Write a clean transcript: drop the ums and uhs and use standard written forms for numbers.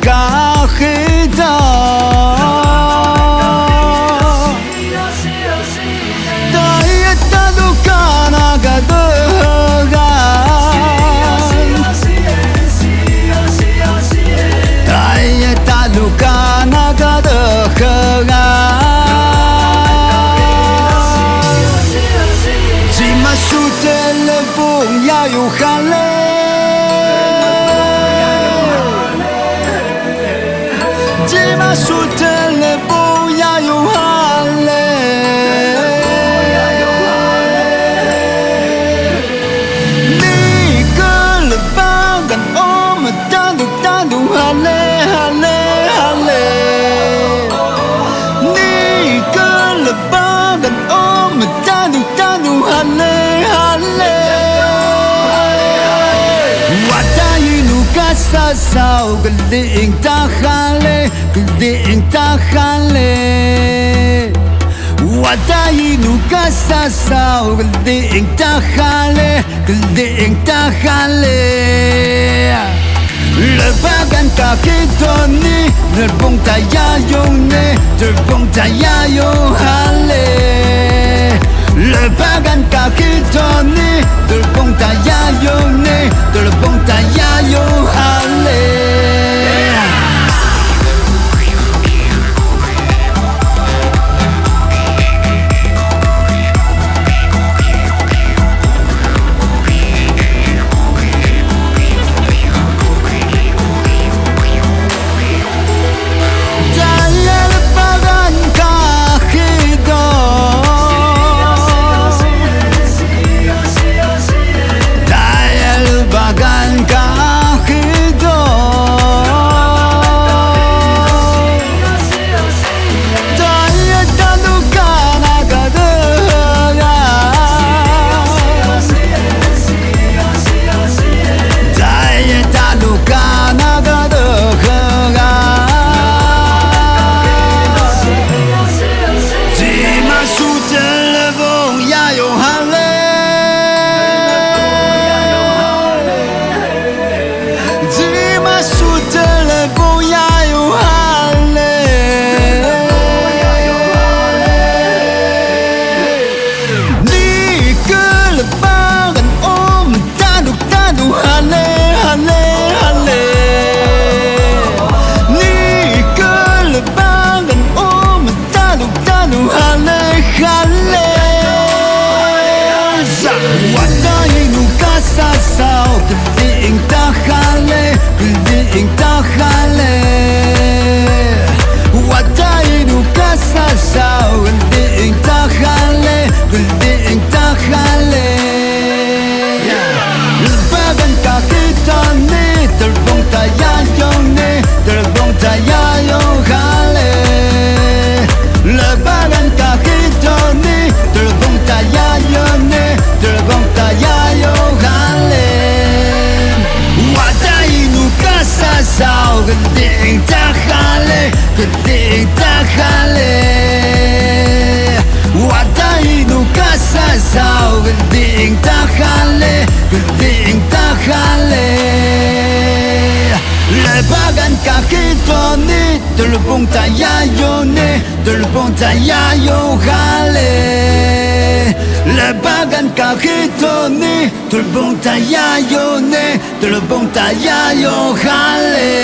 kahit sao galing tahale galing tahale Waday nuka sao galing tahale galing tahale Lebagan kakitoni terbong tayayone terbong tayayo hale Lebagan kakitoni terbong tayayone terbong tayayo hale sao galing tahale galing tahale Waday nuka sao galing tahale galing tahale Lebagan kakitoni terbong tayayone terbong tayayo hale Lebagan kakitoni terbong tayayone terbong tayayo hale sao galing tahale galing tahale Waday nuka sao galing tahale galing tahale Lebagan kakitoni terbong tayayone terbong tayayo hale Lebagan kakitoni terbong tayayone terbong tayayo hale